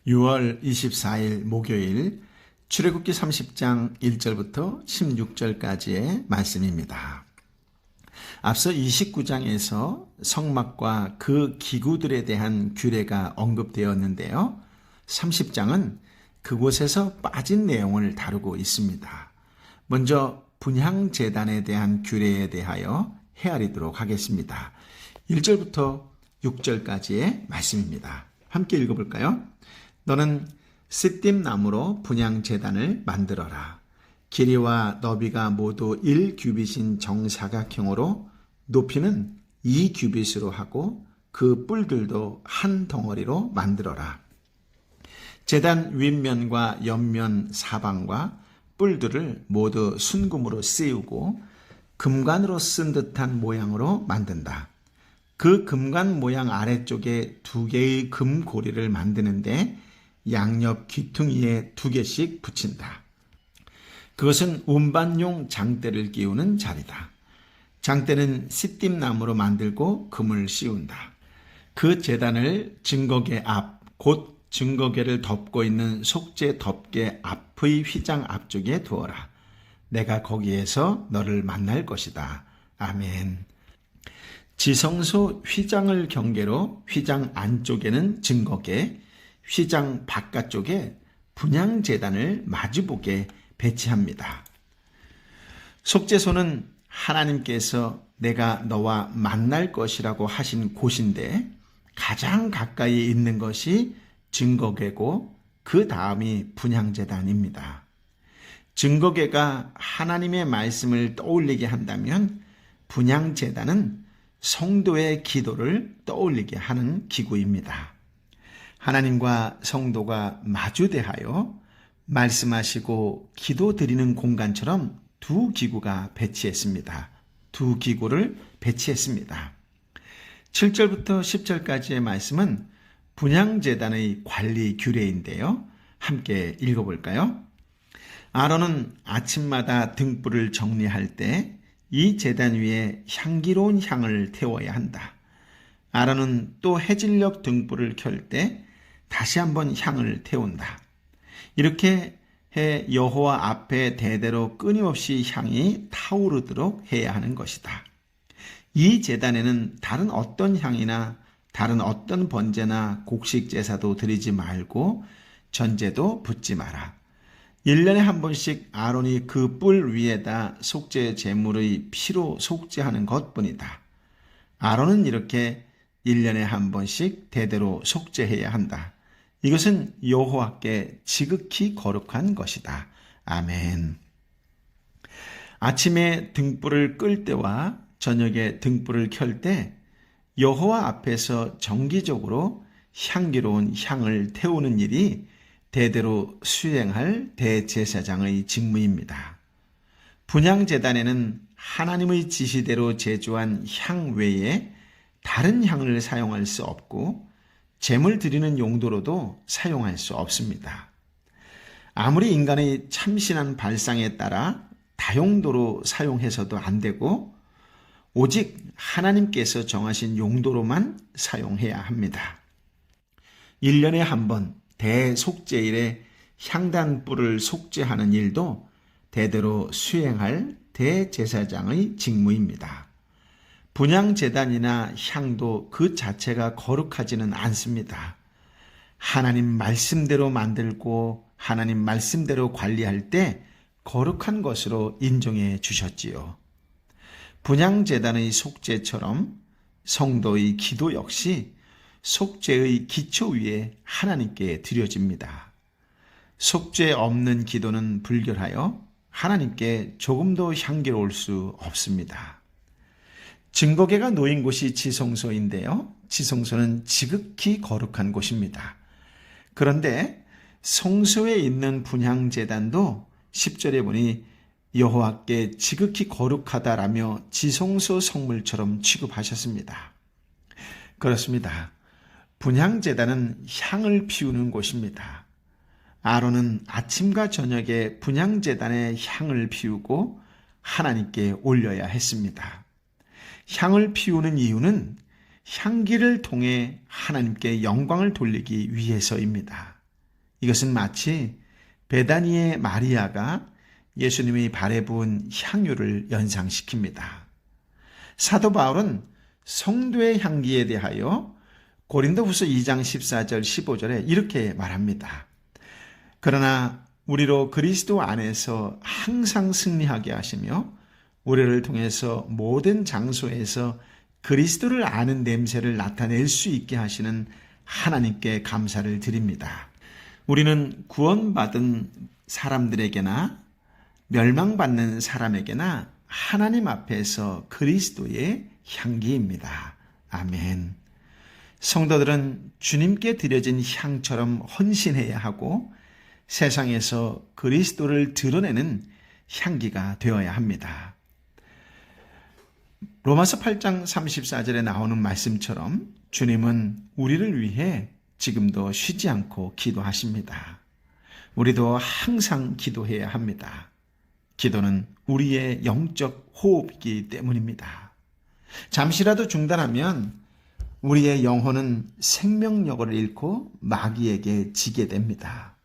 6월 24일 목요일 출애굽기 30장 1절부터 16절까지의 말씀입니다. 앞서 29장에서 성막과 그 기구들에 대한 규례가 언급되었는데요. 30장은 그곳에서 빠진 내용을 다루고 있습니다. 먼저 분향제단에 대한 규례에 대하여 헤아리도록 하겠습니다. 1절부터 6절까지의 말씀입니다. 함께 읽어볼까요? 너는 시띠임 나무로 분향제단을 만들어라. 길이와 너비가 모두 1규빗인 정사각형으로 높이는 2규빗으로 하고 그 뿔들도 한 덩어리로 만들어라. 제단 윗면과 옆면 사방과 뿔들을 모두 순금으로 씌우고 금관으로 쓴 듯한 모양으로 만든다. 그 금관 모양 아래쪽에 2개의 금고리를 만드는데 양옆 귀퉁이에 2개씩 붙인다. 그것은 운반용 장대를 끼우는 자리다. 장대는 시띠임 나무로 만들고 금을 씌운다. 그 제단을 증거계 앞, 곧 증거계를 덮고 있는 속죄 덮개 앞의 휘장 앞쪽에 두어라. 내가 거기에서 너를 만날 것이다. 아멘. 지성소 휘장을 경계로 휘장 안쪽에는 증거계, 휘장 바깥쪽에 분향제단을 마주보게 배치합니다. 속죄소는 하나님께서 내가 너와 만날 것이라고 하신 곳인데 가장 가까이 있는 것이 증거궤고 그 다음이 분향제단입니다. 증거궤가 하나님의 말씀을 떠올리게 한다면 분향제단은 성도의 기도를 떠올리게 하는 기구입니다. 하나님과 성도가 마주대하여 말씀하시고 기도 드리는 공간처럼 2 기구가 배치했습니다. 2 기구를 배치했습니다. 7절부터 10절까지의 말씀은 분향제단의 관리 규례인데요. 함께 읽어볼까요? 아론은 아침마다 등불을 정리할 때 이 제단 위에 향기로운 향을 태워야 한다. 아론은 또 해질녘 등불을 켤 때 다시 한번 향을 태운다. 이렇게 해 여호와 앞에 대대로 끊임없이 향이 타오르도록 해야 하는 것이다. 이 제단에는 다른 어떤 향이나 다른 어떤 번제나 곡식 제사도 드리지 말고 전제도 붓지 마라. 1년에 한 번씩 아론이 그 뿔 위에다 속죄 제물의 피로 속죄하는 것뿐이다. 아론은 이렇게 1년에 한 번씩 대대로 속죄해야 한다. 이것은 여호와께 지극히 거룩한 것이다. 아멘. 아침에 등불을 끌 때와 저녁에 등불을 켤 때 여호와 앞에서 정기적으로 향기로운 향을 태우는 일이 대대로 수행할 대제사장의 직무입니다. 분향제단에는 하나님의 지시대로 제조한 향 외에 다른 향을 사용할 수 없고 제물 드리는 용도로도 사용할 수 없습니다. 아무리 인간의 참신한 발상에 따라 다용도로 사용해서도 안 되고 오직 하나님께서 정하신 용도로만 사용해야 합니다. 1년에 한 번 대속죄일에 향단불을 속죄하는 일도 대대로 수행할 대제사장의 직무입니다. 분향제단이나 향도 그 자체가 거룩하지는 않습니다. 하나님 말씀대로 만들고 하나님 말씀대로 관리할 때 거룩한 것으로 인정해 주셨지요. 분향제단의 속죄처럼 성도의 기도 역시 속죄의 기초 위에 하나님께 드려집니다. 속죄 없는 기도는 불결하여 하나님께 조금도 향기로울 수 없습니다. 증거궤가 놓인 곳이 지성소인데요. 지성소는 지극히 거룩한 곳입니다. 그런데 성소에 있는 분향제단도 10절에 보니 여호와께 지극히 거룩하다라며 지성소 성물처럼 취급하셨습니다. 그렇습니다. 분향제단은 향을 피우는 곳입니다. 아론은 아침과 저녁에 분향제단에 향을 피우고 하나님께 올려야 했습니다. 향을 피우는 이유는 향기를 통해 하나님께 영광을 돌리기 위해서입니다. 이것은 마치 베다니의 마리아가 예수님이 발에 부은 향유를 연상시킵니다. 사도 바울은 성도의 향기에 대하여 고린도후서 2장 14절 15절에 이렇게 말합니다. 그러나 우리로 그리스도 안에서 항상 승리하게 하시며 우리를 통해서 모든 장소에서 그리스도를 아는 냄새를 나타낼 수 있게 하시는 하나님께 감사를 드립니다. 우리는 구원받은 사람들에게나 멸망받는 사람에게나 하나님 앞에서 그리스도의 향기입니다. 아멘. 성도들은 주님께 드려진 향처럼 헌신해야 하고 세상에서 그리스도를 드러내는 향기가 되어야 합니다. 로마서 8장 34절에 나오는 말씀처럼 주님은 우리를 위해 지금도 쉬지 않고 기도하십니다. 우리도 항상 기도해야 합니다. 기도는 우리의 영적 호흡이기 때문입니다. 잠시라도 중단하면 우리의 영혼은 생명력을 잃고 마귀에게 지게 됩니다.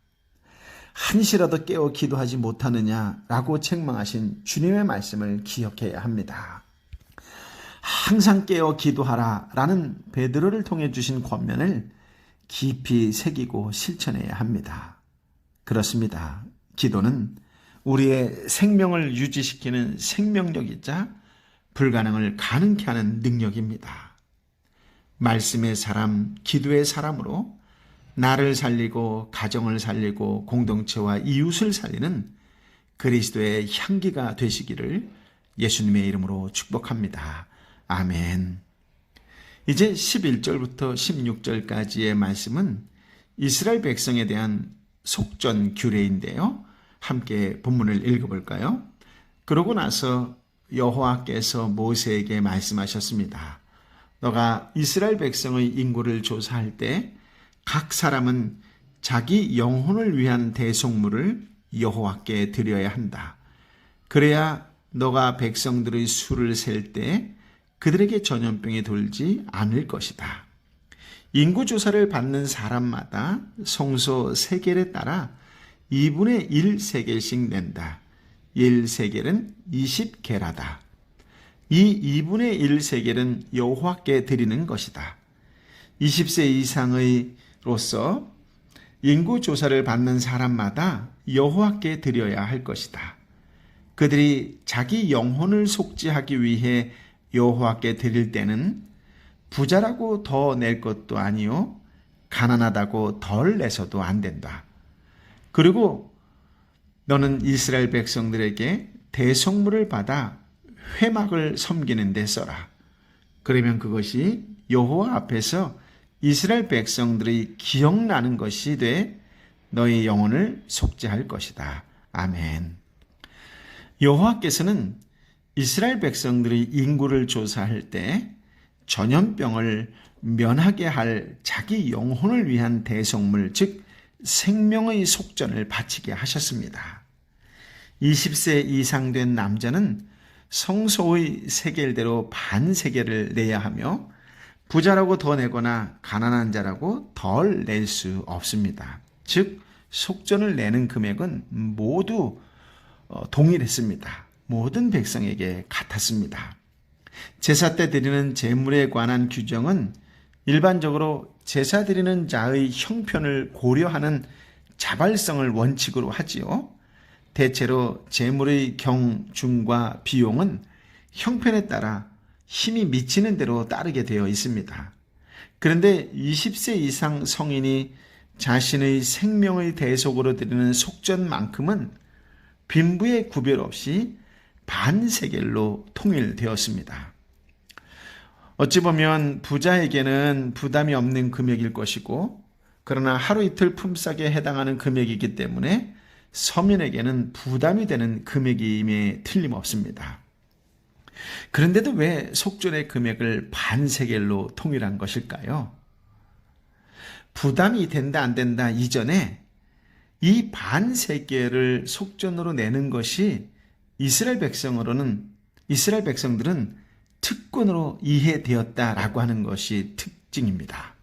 한시라도 깨어 기도하지 못하느냐라고 책망하신 주님의 말씀을 기억해야 합니다. 항상 깨어 기도하라 라는 베드로를 통해 주신 권면을 깊이 새기고 실천해야 합니다. 그렇습니다. 기도는 우리의 생명을 유지시키는 생명력이자 불가능을 가능케 하는 능력입니다. 말씀의 사람, 기도의 사람으로 나를 살리고 가정을 살리고 공동체와 이웃을 살리는 그리스도의 향기가 되시기를 예수님의 이름으로 축복합니다. 아멘. 이제 11절부터 16절까지의 말씀은 이스라엘 백성에 대한 속전 규례인데요. 함께 본문을 읽어볼까요? 그러고 나서 여호와께서 모세에게 말씀하셨습니다. 너가 이스라엘 백성의 인구를 조사할 때 각 사람은 자기 영혼을 위한 대속물을 여호와께 드려야 한다. 그래야 너가 백성들의 수를 셀 때 그들에게 전염병이 돌지 않을 것이다. 인구조사를 받는 사람마다 성소 세겔에 따라 2분의 1 세겔씩 낸다. 1 세겔은 20게라다. 이 2분의 1 세겔은 여호와께 드리는 것이다. 20세 이상의로서 인구조사를 받는 사람마다 여호와께 드려야 할 것이다. 그들이 자기 영혼을 속죄하기 위해 여호와께 드릴 때는 부자라고 더 낼 것도 아니요 가난하다고 덜 내서도 안 된다. 그리고 너는 이스라엘 백성들에게 대속물을 받아 회막을 섬기는 데 써라. 그러면 그것이 여호와 앞에서 이스라엘 백성들이 기억나는 것이 돼 너의 영혼을 속죄할 것이다. 아멘. 여호와께서는 이스라엘 백성들의 인구를 조사할 때 전염병을 면하게 할 자기 영혼을 위한 대속물, 즉 생명의 속전을 바치게 하셨습니다. 20세 이상 된 남자는 성소의 세겔대로 반 세겔을 내야 하며 부자라고 더 내거나 가난한 자라고 덜 낼 수 없습니다. 즉 속전을 내는 금액은 모두 동일했습니다. 모든 백성에게 같았습니다. 제사 때 드리는 제물에 관한 규정은 일반적으로 제사 드리는 자의 형편을 고려하는 자발성을 원칙으로 하지요. 대체로 제물의 경, 중과 비용은 형편에 따라 힘이 미치는 대로 따르게 되어 있습니다. 그런데 20세 이상 성인이 자신의 생명의 대속으로 드리는 속전만큼은 빈부의 구별 없이 반세겔로 통일되었습니다. 어찌 보면 부자에게는 부담이 없는 금액일 것이고 그러나 하루 이틀 품삯에 해당하는 금액이기 때문에 서민에게는 부담이 되는 금액임에 틀림없습니다. 그런데도 왜 속전의 금액을 반세겔로 통일한 것일까요? 부담이 된다 안 된다 이전에 이 반세겔을 속전으로 내는 것이 이스라엘 백성들은 특권으로 이해되었다라고 하는 것이 특징입니다.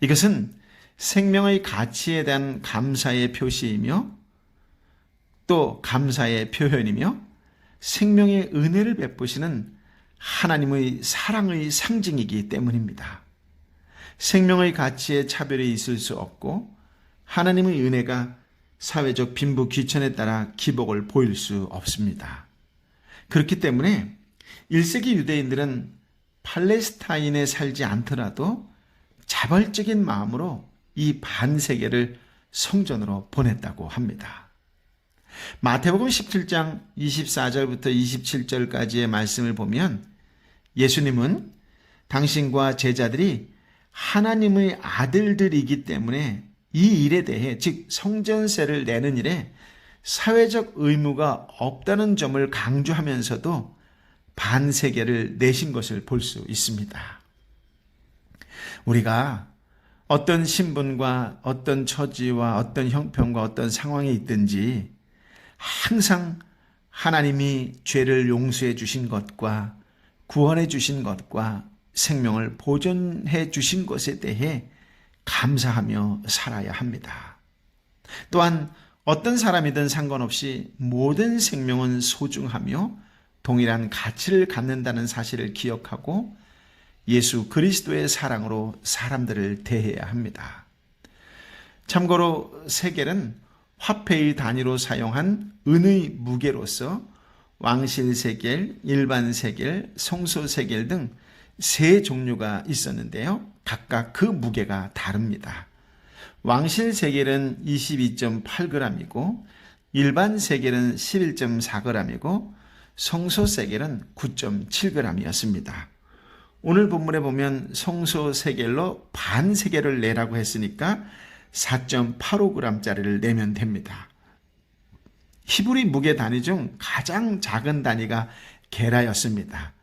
이것은 생명의 가치에 대한 감사의 표시이며 또 감사의 표현이며 생명의 은혜를 베푸시는 하나님의 사랑의 상징이기 때문입니다. 생명의 가치에 차별이 있을 수 없고 하나님의 은혜가 사회적 빈부 귀천에 따라 기복을 보일 수 없습니다. 그렇기 때문에 1세기 유대인들은 팔레스타인에 살지 않더라도 자발적인 마음으로 이 반세계를 성전으로 보냈다고 합니다. 마태복음 17장 24절부터 27절까지의 말씀을 보면 예수님은 당신과 제자들이 하나님의 아들들이기 때문에 이 일에 대해, 즉 성전세를 내는 일에 사회적 의무가 없다는 점을 강조하면서도 반세계를 내신 것을 볼 수 있습니다. 우리가 어떤 신분과 어떤 처지와 어떤 형편과 어떤 상황에 있든지 항상 하나님이 죄를 용서해 주신 것과 구원해 주신 것과 생명을 보존해 주신 것에 대해 감사하며 살아야 합니다. 또한 어떤 사람이든 상관없이 모든 생명은 소중하며 동일한 가치를 갖는다는 사실을 기억하고 예수 그리스도의 사랑으로 사람들을 대해야 합니다. 참고로 세겔은 화폐의 단위로 사용한 은의 무게로서 왕실 세겔, 일반 세겔, 성소 세겔 등 세 종류가 있었는데요. 각각 그 무게가 다릅니다. 왕실 세겔은 22.8g이고 일반 세겔은 11.4g이고 성소 세겔은 9.7g이었습니다. 오늘 본문에 보면 성소 세겔로 반 세겔을 내라고 했으니까 4.85g짜리를 내면 됩니다. 히브리 무게 단위 중 가장 작은 단위가 게라였습니다.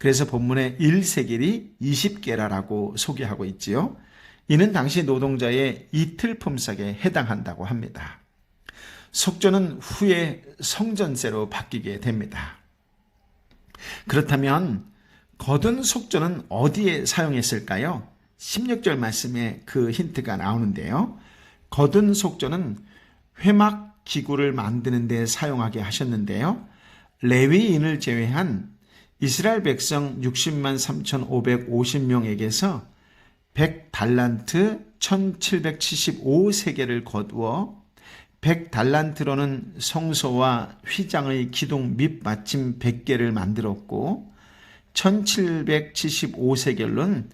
그래서 본문에 1세겔이 20게라라고 소개하고 있지요. 이는 당시 노동자의 이틀 품삯에 해당한다고 합니다. 속전은 후에 성전세로 바뀌게 됩니다. 그렇다면 거둔 속전은 어디에 사용했을까요? 16절 말씀에 그 힌트가 나오는데요. 거둔 속전은 회막 기구를 만드는 데 사용하게 하셨는데요. 레위인을 제외한 이스라엘 백성 60만 3,550명에게서 100달란트 1775세겔을 거두어 100달란트로는 성소와 휘장의 기둥 밑받침 100개를 만들었고 1775세겔로는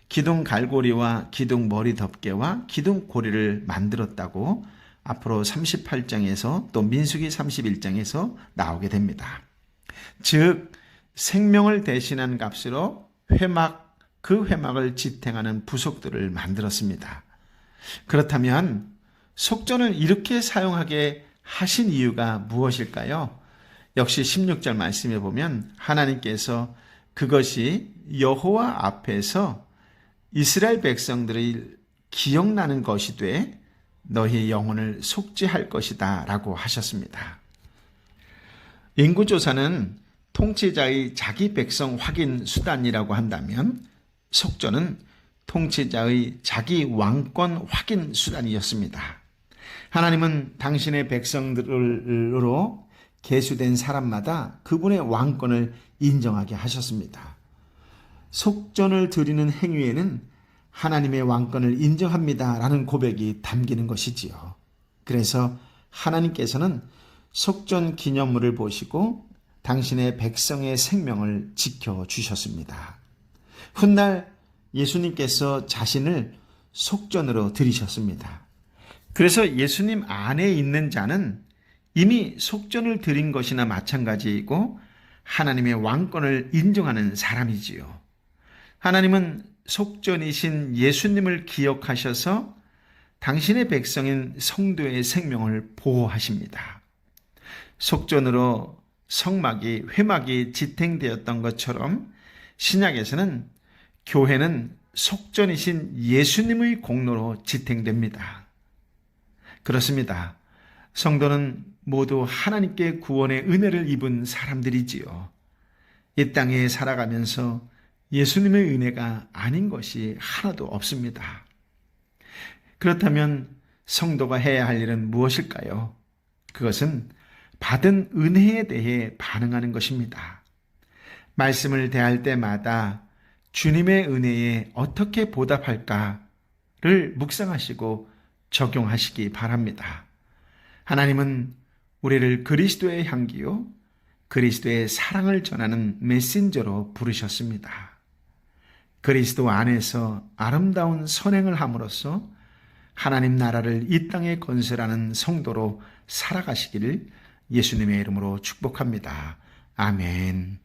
기둥 갈고리와 기둥 머리 덮개와 기둥 고리를 만들었다고 앞으로 38장에서 또 민수기 31장에서 나오게 됩니다. 즉 생명을 대신한 값으로 그 회막을 지탱하는 부속들을 만들었습니다. 그렇다면 속전을 이렇게 사용하게 하신 이유가 무엇일까요? 역시 16절 말씀에 보면 하나님께서 그것이 여호와 앞에서 이스라엘 백성들의 기억나는 것이 돼 너희 영혼을 속죄할 것이다 라고 하셨습니다. 인구조사는 통치자의 자기 백성 확인 수단이라고 한다면 속전은 통치자의 자기 왕권 확인 수단이었습니다. 하나님은 당신의 백성들로 계수된 사람마다 그분의 왕권을 인정하게 하셨습니다. 속전을 드리는 행위에는 하나님의 왕권을 인정합니다라는 고백이 담기는 것이지요. 그래서 하나님께서는 속전 기념물을 보시고 당신의 백성의 생명을 지켜주셨습니다. 훗날 예수님께서 자신을 속전으로 드리셨습니다. 그래서 예수님 안에 있는 자는 이미 속전을 드린 것이나 마찬가지이고 하나님의 왕권을 인정하는 사람이지요. 하나님은 속전이신 예수님을 기억하셔서 당신의 백성인 성도의 생명을 보호하십니다. 속전으로 성막이 회막이 지탱되었던 것처럼 신약에서는 교회는 속전이신 예수님의 공로로 지탱됩니다. 그렇습니다. 성도는 모두 하나님께 구원의 은혜를 입은 사람들이지요. 이 땅에 살아가면서 예수님의 은혜가 아닌 것이 하나도 없습니다. 그렇다면 성도가 해야 할 일은 무엇일까요? 그것은 받은 은혜에 대해 반응하는 것입니다. 말씀을 대할 때마다 주님의 은혜에 어떻게 보답할까를 묵상하시고 적용하시기 바랍니다. 하나님은 우리를 그리스도의 향기요, 그리스도의 사랑을 전하는 메신저로 부르셨습니다. 그리스도 안에서 아름다운 선행을 함으로써 하나님 나라를 이 땅에 건설하는 성도로 살아가시기를 예수님의 이름으로 축복합니다. 아멘.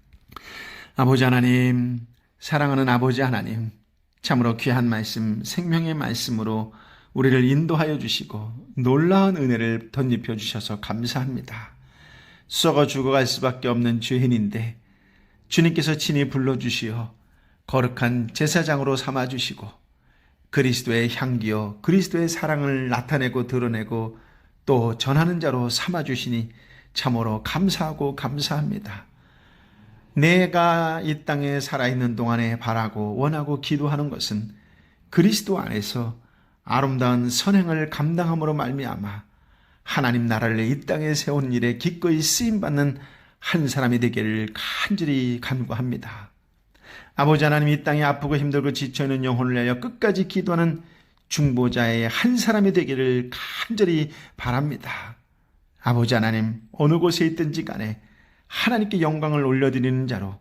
아버지 하나님, 사랑하는 아버지 하나님, 참으로 귀한 말씀, 생명의 말씀으로 우리를 인도하여 주시고 놀라운 은혜를 덧입혀 주셔서 감사합니다. 썩어 죽어갈 수밖에 없는 죄인인데 주님께서 친히 불러주시어 거룩한 제사장으로 삼아주시고 그리스도의 향기요, 그리스도의 사랑을 나타내고 드러내고 또 전하는 자로 삼아주시니 참으로 감사하고 감사합니다. 내가 이 땅에 살아있는 동안에 바라고 원하고 기도하는 것은 그리스도 안에서 아름다운 선행을 감당함으로 말미암아 하나님 나라를 이 땅에 세운 일에 기꺼이 쓰임받는 한 사람이 되기를 간절히 간구합니다. 아버지 하나님, 이 땅에 아프고 힘들고 지쳐있는 영혼을 위하여 끝까지 기도하는 중보자의 한 사람이 되기를 간절히 바랍니다. 아버지 하나님, 어느 곳에 있든지 간에 하나님께 영광을 올려드리는 자로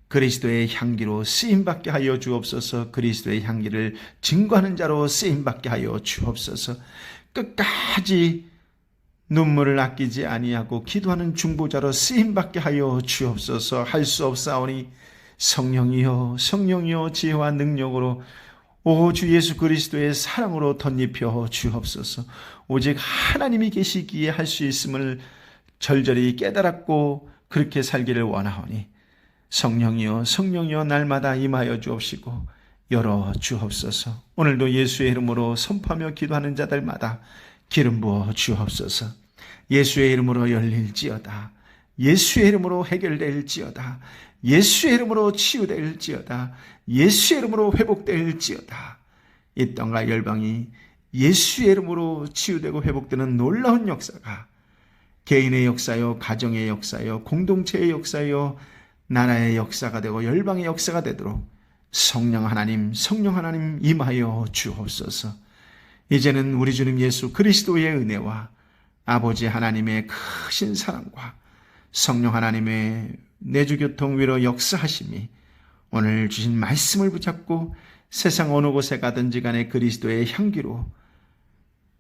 그리스도의 향기로 쓰임받게 하여 주옵소서. 그리스도의 향기를 증거하는 자로 쓰임받게 하여 주옵소서. 끝까지 눈물을 아끼지 아니하고 기도하는 중보자로 쓰임받게 하여 주옵소서. 할 수 없사오니 성령이여, 성령이여, 지혜와 능력으로 오 주 예수 그리스도의 사랑으로 덧입혀 주옵소서. 오직 하나님이 계시기에 할 수 있음을 절절히 깨달았고 그렇게 살기를 원하오니 성령이여, 성령이여, 날마다 임하여 주옵시고 열어 주옵소서. 오늘도 예수의 이름으로 선포하며 기도하는 자들마다 기름 부어 주옵소서. 예수의 이름으로 열릴지어다. 예수의 이름으로 해결될지어다. 예수의 이름으로 치유될지어다. 예수의 이름으로 회복될지어다. 이 땅과 열방이 예수의 이름으로 치유되고 회복되는 놀라운 역사가 개인의 역사요, 가정의 역사요, 공동체의 역사요, 나라의 역사가 되고 열방의 역사가 되도록 성령 하나님 임하여 주옵소서. 이제는 우리 주님 예수 그리스도의 은혜와 아버지 하나님의 크신 사랑과 성령 하나님의 내주교통 위로 역사하심이 오늘 주신 말씀을 붙잡고 세상 어느 곳에 가든지 간에 그리스도의 향기로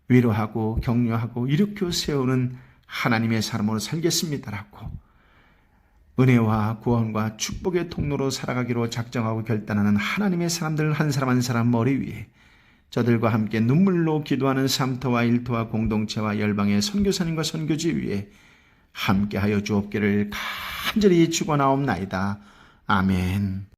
위로하고 격려하고 일으켜 세우는 하나님의 사람으로 살겠습니다라고 은혜와 구원과 축복의 통로로 살아가기로 작정하고 결단하는 하나님의 사람들 한 사람 한 사람 머리 위에 저들과 함께 눈물로 기도하는 삼터와 일터와 공동체와 열방의 선교사님과 선교지 위에 함께하여 주옵기를 간절히 축원하옵나이다. 아멘.